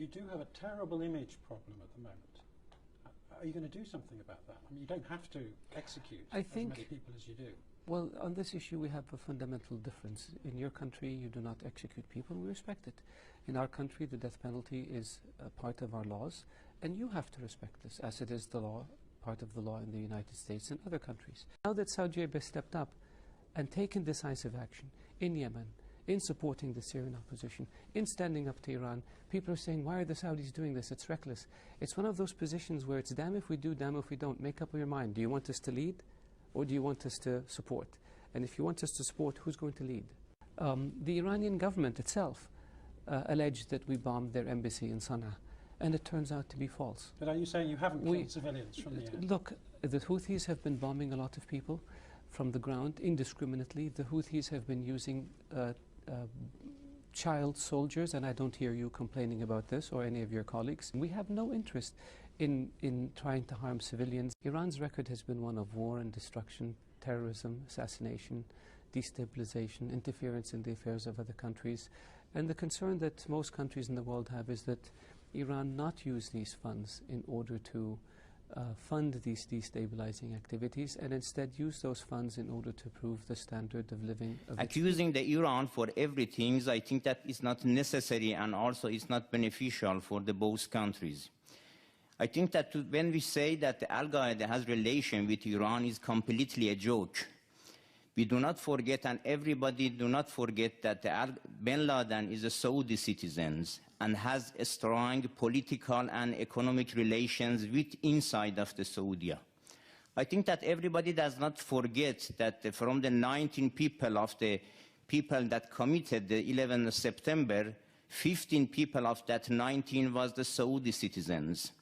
You do have a terrible image problem at the moment. Are you going to do something about that? I mean, you don't have to execute as many people as you do. Well, on this issue we have a fundamental difference. In your country you do not execute people, we respect it. In our country the death penalty is a part of our laws, and you have to respect this, as it is the law, part of the law in the United States and other countries. Now that Saudi Arabia stepped up and taken decisive action in Yemen, in supporting the Syrian opposition, in standing up to Iran, people are saying, why are the Saudis doing this? It's reckless. It's one of those positions where it's damn if we do, damn if we don't. Make up your mind. Do you want us to lead, or do you want us to support? And if you want us to support, who's going to lead? The Iranian government itself alleged that we bombed their embassy in Sana'a, and it turns out to be false. But are you saying you haven't killed civilians from the air? Look, the Houthis have been bombing a lot of people from the ground indiscriminately. The Houthis have been using child soldiers, and I don't hear you complaining about this or any of your colleagues. We have no interest in trying to harm civilians. Iran's record has been one of war and destruction, terrorism, assassination, destabilization, interference in the affairs of other countries. And the concern that most countries in the world have is that Iran not use these funds in order to fund these destabilizing activities, and instead use those funds in order to improve the standard of living of accusing the Iran for everything, I think that is not necessary, and also is not beneficial for the both countries. I think that when we say that Al-Qaeda has relation with Iran is completely a joke. We do not forget, and everybody do not forget, that bin Laden is a Saudi citizen and has a strong political and economic relations with inside of the Saudi. I think that everybody does not forget that from the 19 people of the people that committed the 11th of September, 15 people of that 19 was the Saudi citizens.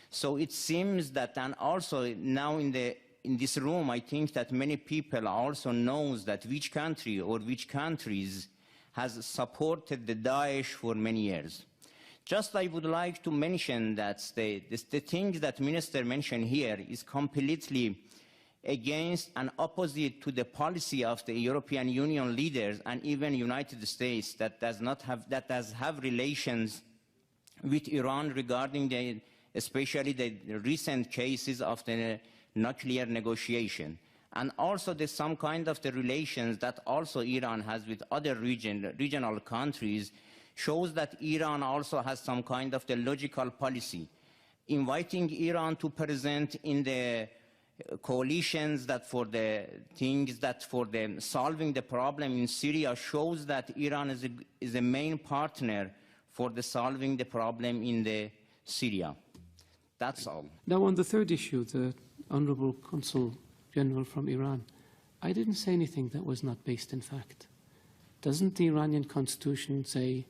So it seems that, and also now in this room, I think that many people also knows that which country or which countries has supported the Daesh for many years. Just I would like to mention that the things that Minister mentioned here is completely against and opposite to the policy of the European Union leaders and even United States that does have relations with Iran regarding especially the recent cases of the nuclear negotiation. And also there's some kind of the relations that also Iran has with other regional countries, shows that Iran also has some kind of the logical policy. Inviting Iran to present in the coalitions that for the things that for the solving the problem in Syria shows that Iran is a main partner for the solving the problem in the Syria. That's all. Now on the third issue, the Honorable Consul General from Iran, I didn't say anything that was not based in fact. Doesn't the Iranian constitution say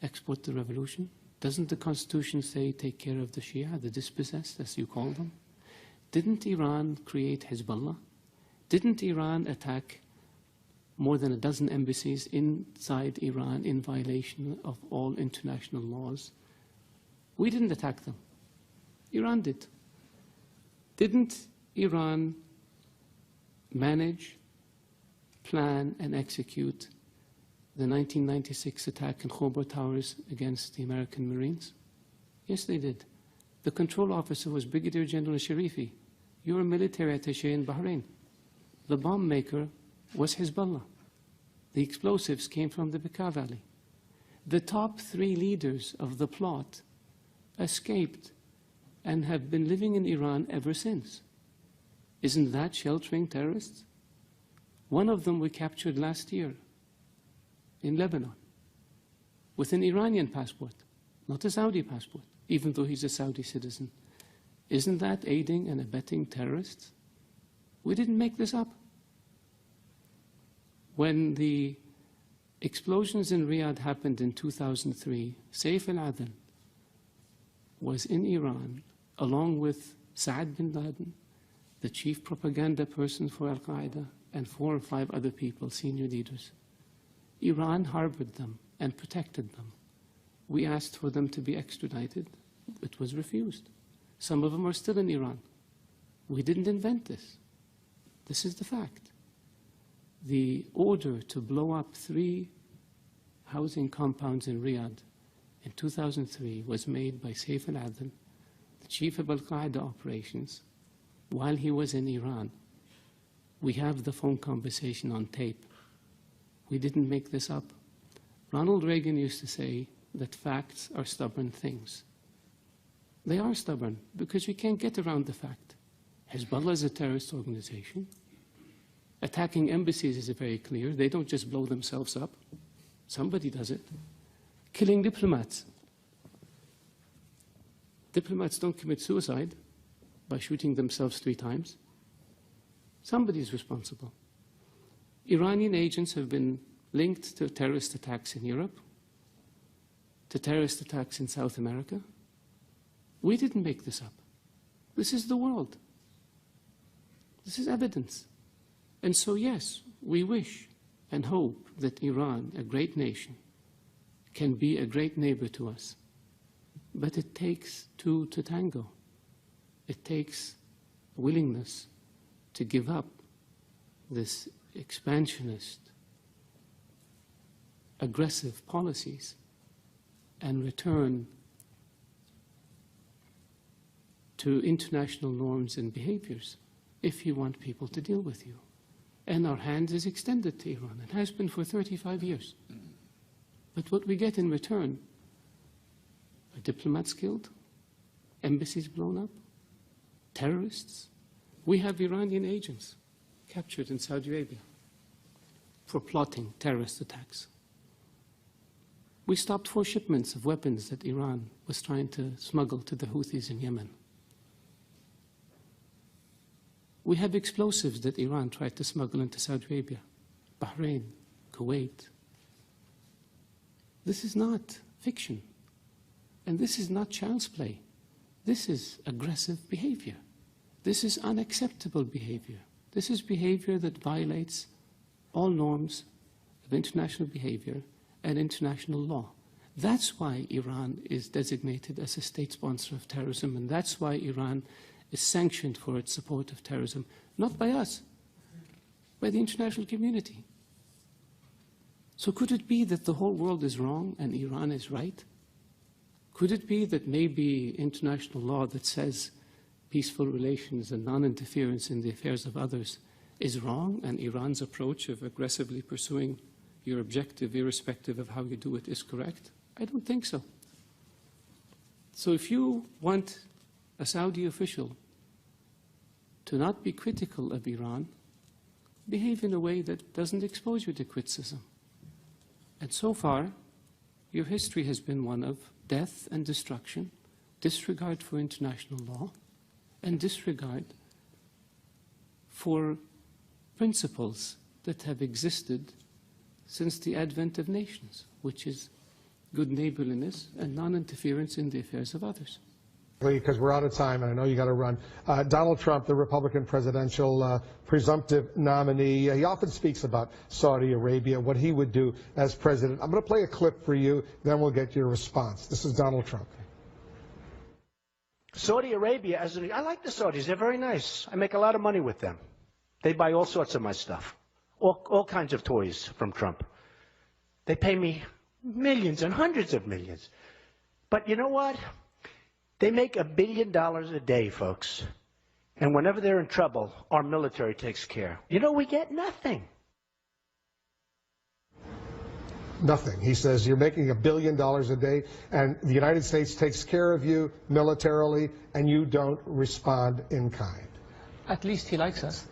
export the revolution? Doesn't the constitution say take care of the Shia, the dispossessed, as you call them? Didn't Iran create Hezbollah? Didn't Iran attack more than a dozen embassies inside Iran in violation of all international laws? We didn't attack them. Iran did. Didn't Iran manage, plan, and execute the 1996 attack in Khobar Towers against the American Marines? Yes, they did. The control officer was Brigadier General Sharifi. You were a military attaché in Bahrain. The bomb maker was Hezbollah. The explosives came from the Bekaa Valley. The top 3 leaders of the plot escaped and have been living in Iran ever since. Isn't that sheltering terrorists? One of them we captured last year in Lebanon with an Iranian passport, not a Saudi passport, even though he's a Saudi citizen. Isn't that aiding and abetting terrorists? We didn't make this up. When the explosions in Riyadh happened in 2003, Saif al-Adl was in Iran along with Saad bin Laden, the chief propaganda person for Al-Qaeda, and 4 or 5 other people, senior leaders. Iran harbored them and protected them. We asked for them to be extradited. It was refused. Some of them are still in Iran. We didn't invent this. This is the fact. The order to blow up 3 housing compounds in Riyadh in 2003 was made by Saif al-Adil, the chief of al-Qaeda operations, while he was in Iran. We have the phone conversation on tape. We didn't make this up. Ronald Reagan used to say that facts are stubborn things. They are stubborn because we can't get around the fact. Hezbollah is a terrorist organization. Attacking embassies is very clear. They don't just blow themselves up. Somebody does it. Killing diplomats. Diplomats don't commit suicide by shooting themselves 3 times. Somebody is responsible. Iranian agents have been linked to terrorist attacks in Europe, to terrorist attacks in South America. We didn't make this up. This is the world. This is evidence. And so, yes, we wish and hope that Iran, a great nation, can be a great neighbor to us. But it takes 2 to tango. It takes willingness to give up this expansionist, aggressive policies and return to international norms and behaviors if you want people to deal with you. And our hand is extended to Iran. It has been for 35 years. But what we get in return are diplomats killed, embassies blown up, terrorists. We have Iranian agents captured in Saudi Arabia for plotting terrorist attacks. We stopped 4 shipments of weapons that Iran was trying to smuggle to the Houthis in Yemen. We have explosives that Iran tried to smuggle into Saudi Arabia, Bahrain, Kuwait. This is not fiction, and this is not child's play. This is aggressive behavior. This is unacceptable behavior. This is behavior that violates all norms of international behavior and international law. That's why Iran is designated as a state sponsor of terrorism, and that's why Iran is sanctioned for its support of terrorism, not by us, by the international community. So could it be that the whole world is wrong and Iran is right? Could it be that maybe international law that says peaceful relations and non-interference in the affairs of others is wrong, and Iran's approach of aggressively pursuing your objective, irrespective of how you do it, is correct? I don't think so. So if you want a Saudi official to not be critical of Iran, behave in a way that doesn't expose you to criticism. And so far, your history has been one of death and destruction, disregard for international law, and disregard for principles that have existed since the advent of nations, which is good neighborliness and non-interference in the affairs of others. Because we're out of time, and I know you got to run. Donald Trump, the Republican presidential presumptive nominee, he often speaks about Saudi Arabia, what he would do as president. I'm going to play a clip for you, then we'll get your response. This is Donald Trump. Saudi Arabia, I like the Saudis. They're very nice. I make a lot of money with them. They buy all sorts of my stuff, all kinds of toys from Trump. They pay me millions and hundreds of millions. But you know what? They make $1 billion a day, folks. And whenever they're in trouble, our military takes care. You know, we get nothing. Nothing. He says you're making $1 billion a day, and the United States takes care of you militarily, and you don't respond in kind. At least he likes us.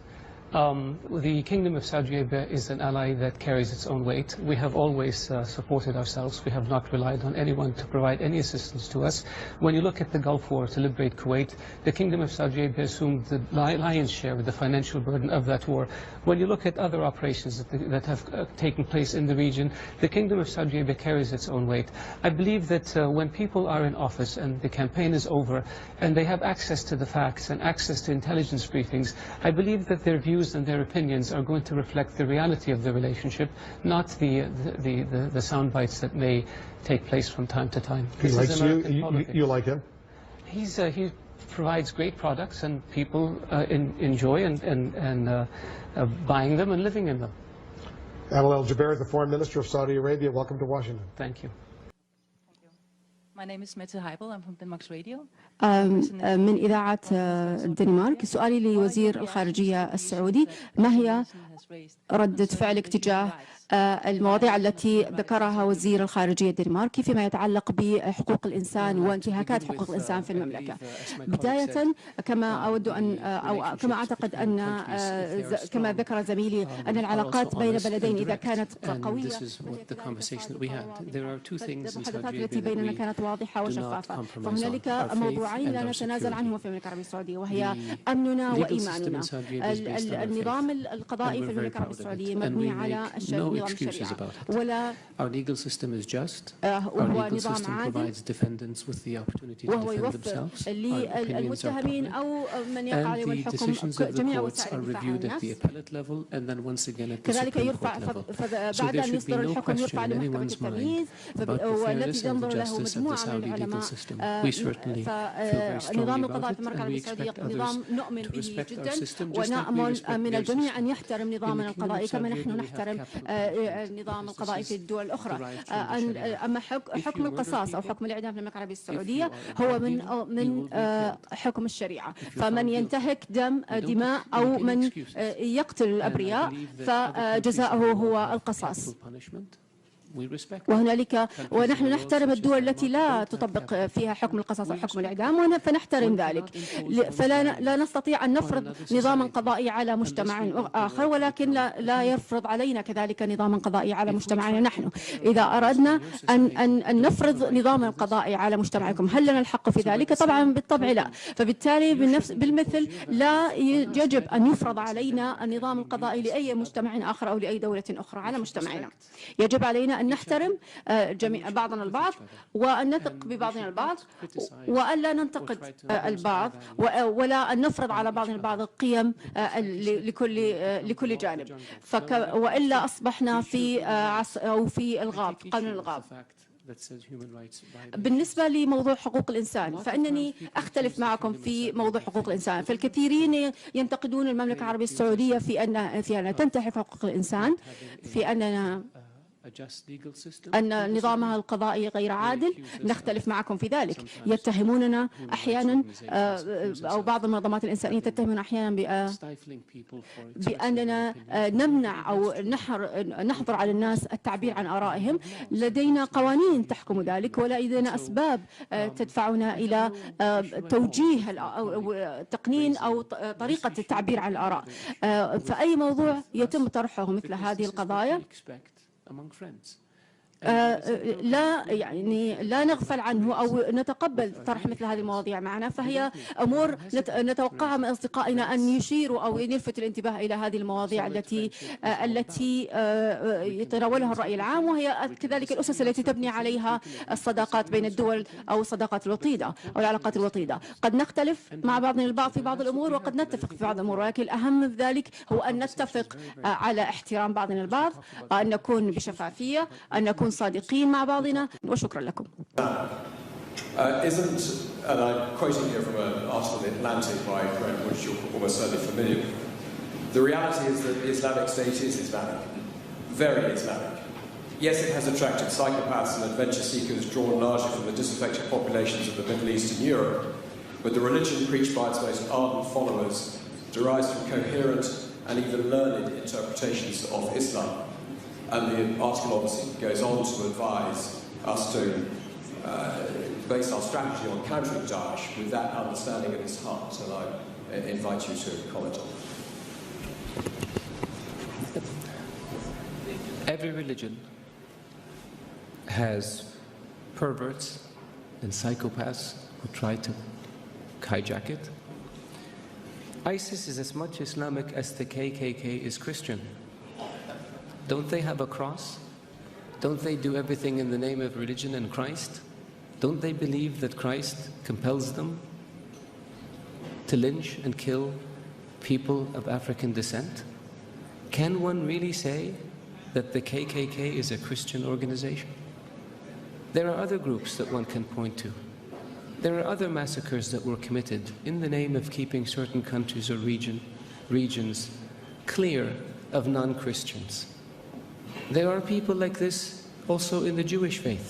The Kingdom of Saudi Arabia is an ally that carries its own weight. We have always supported ourselves. We have not relied on anyone to provide any assistance to us. When you look at the Gulf War to liberate Kuwait, the Kingdom of Saudi Arabia assumed the lion's share of the financial burden of that war. When you look at other operations that have taken place in the region, the Kingdom of Saudi Arabia carries its own weight. I believe that when people are in office and the campaign is over and they have access to the facts and access to intelligence briefings, I believe that their views and their opinions are going to reflect the reality of the relationship, not the sound bites that may take place from time to time. He likes you? You like him? He provides great products, and people enjoy and buying them and living in them. Adil al-Jubair, the Foreign Minister of Saudi Arabia, welcome to Washington. Thank you. من إذاعة الدنمارك. سؤالي لوزير الخارجية السعودي: ما هي ردة فعلك تجاه المواضيع التي ذكرها وزير الخارجية الدنماركي فيما يتعلق بحقوق الإنسان وانتهاكات حقوق الإنسان في المملكة؟ بداية، كما أود أن أو كما أعتقد أن كما ذكر زميلي أن العلاقات بين بلدين إذا كانت قوية، المحادثات التي بيننا كانت واضحة وشفافة. فهنالك موضوعين لا نتنازل عنهما في المملكة العربية السعودية، وهي أمننا وإيماننا. النظام القضائي في المملكة العربية السعودية مبني على نظام الشريعة، ولا هو نظام عادل، وهو يوفر للمتهمين أو من يقع عليهم الحكم جميع وسائل الدفاع عن الناس. كذلك يرفع بعد أن يصدر الحكم يرفع لمحكمة التمييز، والتي تنظر له مجموعة من العلماء. فنظام القضاء في المملكة العربية السعودية نظام نؤمن به جدا، ونأمل من الجميع أن يحترم نظامنا القضائي كما نحن نحترم النظام القضائي في الدول الأخرى. أما حكم القصاص أو حكم الإعدام في المملكة العربية السعودية هو من حكم الشريعة، فمن ينتهك دماء أو من يقتل الأبرياء فجزاؤه هو القصاص. وهنالك ونحن نحترم الدول التي لا تطبق فيها حكم القصاص أو حكم الإعدام، فنحترم ذلك. فلا نستطيع أن نفرض نظاما قضائي على مجتمع آخر، ولكن لا يفرض علينا كذلك نظاما قضائي على مجتمعنا نحن. إذا أردنا أن نفرض نظاما قضائي على مجتمعكم، هل لنا الحق في ذلك؟ طبعا بالطبع لا. فبالتالي بالمثل لا يجب أن يفرض علينا النظام القضائي لأي مجتمع آخر أو لأي دولة أخرى على مجتمعنا. يجب علينا أن نحترم بعضنا البعض، وأن نثق ببعضنا البعض، وأن لا ننتقد البعض، ولا أن نفرض على بعضنا البعض القيم لكل جانب، وإلا أصبحنا في الغاب، قانون الغاب. بالنسبة لموضوع حقوق الإنسان، فإنني أختلف معكم في موضوع حقوق الإنسان. فالكثيرين ينتقدون المملكة العربية السعودية في أنها تنتهك حقوق الإنسان، في أن نظامها القضائي غير عادل. نختلف معكم في ذلك. يتهموننا أحيانا أو بعض المنظمات الإنسانية تتهمنا أحيانا بأننا نمنع أو نحظر على الناس التعبير عن آرائهم. لدينا قوانين تحكم ذلك، ولدينا أسباب تدفعنا إلى توجيه أو تقنين أو طريقة التعبير عن الآراء. فأي موضوع يتم طرحه مثل هذه القضايا لا نغفل عنه أو نتقبل طرح مثل هذه المواضيع معنا. فهي أمور نتوقعها من أصدقائنا أن يشيروا أو يلفت الانتباه إلى هذه المواضيع التي يتناولها الرأي العام، وهي كذلك الأسس التي تبني عليها الصداقات بين الدول أو الصداقات الوطيدة أو العلاقات الوطيدة. قد نختلف مع بعضنا البعض في بعض الأمور، وقد نتفق في بعض الأمور، ولكن الأهم من ذلك هو أن نتفق على احترام بعضنا البعض، أن نكون بشفافية، أن نكون صادقين مع بعضنا. وشكرا لكم. Isn't, and I'm quoting here from an article in Atlantic by a friend which you're almost certainly familiar with, the reality is that the Islamic State is Islamic, very Islamic. Yes, it has attracted psychopaths and adventure seekers drawn largely from the disaffected populations of the Middle East and Europe, but the religion preached by its most ardent followers derives from coherent and even learned interpretations of Islam. And the article obviously goes on to advise us to base our strategy on countering Daesh with that understanding at its heart. And I invite you to comment on that. Every religion has perverts and psychopaths who try to hijack it. ISIS is as much Islamic as the KKK is Christian. Don't they have a cross? Don't they do everything in the name of religion and Christ? Don't they believe that Christ compels them to lynch and kill people of African descent? Can one really say that the KKK is a Christian organization? There are other groups that one can point to. There are other massacres that were committed in the name of keeping certain countries or regions clear of non-Christians. There are people like this also in the Jewish faith.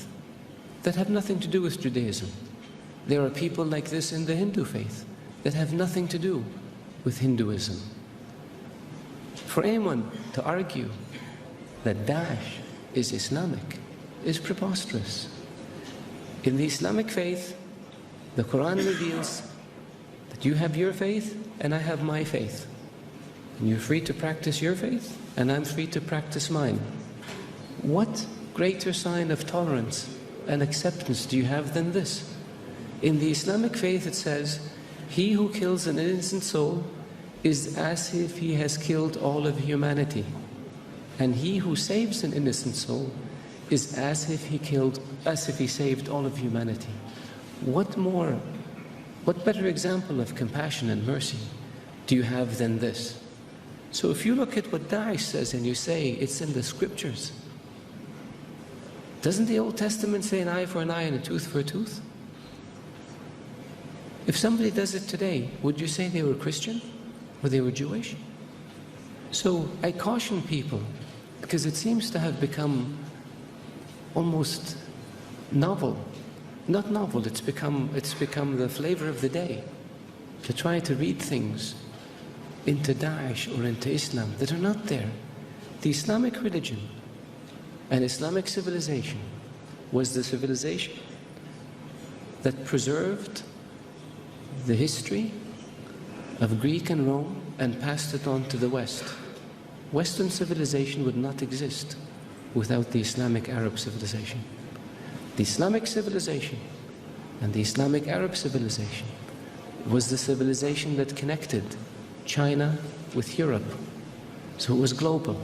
that have nothing to do with Judaism. There are people like this in the Hindu faith that have nothing to do with Hinduism. For anyone to argue that Daesh is Islamic is preposterous. In the Islamic faith, the Quran reveals that you have your faith and I have my faith. And you're free to practice your faith and I'm free to practice mine. What greater sign of tolerance and acceptance do you have than this? In the Islamic faith it says, he who kills an innocent soul is as if he has killed all of humanity. And he who saves an innocent soul is as if he saved all of humanity. What better example of compassion and mercy do you have than this? So if you look at what Daesh says and you say it's in the scriptures, doesn't the Old Testament say an eye for an eye and a tooth for a tooth? If somebody does it today, would you say they were Christian or they were Jewish? So I caution people, because it seems to have become almost novel. Not novel, it's become the flavor of the day to try to read things into Daesh or into Islam that are not there. The Islamic religion and Islamic civilization was the civilization that preserved the history of Greek and Rome and passed it on to the West. Western civilization would not exist without the Islamic Arab civilization. The Islamic civilization and the Islamic Arab civilization was the civilization that connected China with Europe. So it was global.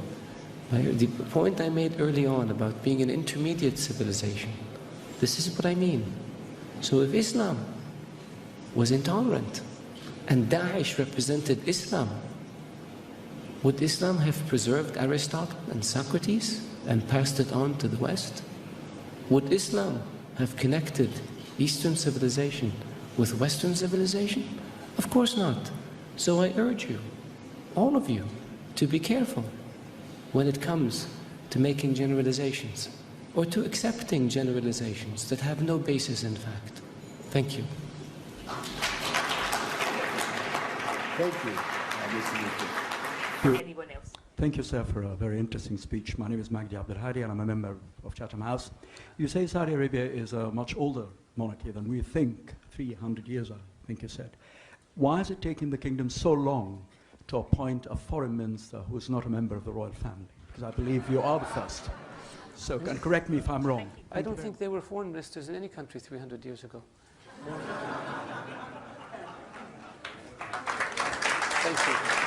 The point I made early on about being an intermediate civilization, this is what I mean. So if Islam was intolerant and Daesh represented Islam, would Islam have preserved Aristotle and Socrates and passed it on to the West? Would Islam have connected Eastern civilization with Western civilization? Of course not. So I urge you, all of you, to be careful when it comes to making generalizations or to accepting generalizations that have no basis in fact. Thank you. Thank you. Anyone else? Thank you, sir, for a very interesting speech. My name is Magdi Abdelhadi, and I'm a member of Chatham House. You say Saudi Arabia is a much older monarchy than we think, 300 years, I think you said. Why is it taking the kingdom so long to appoint a foreign minister who is not a member of the royal family? Because I believe you are the first. So can correct me if I'm wrong. I don't think there were foreign ministers in any country 300 years ago. Thank you.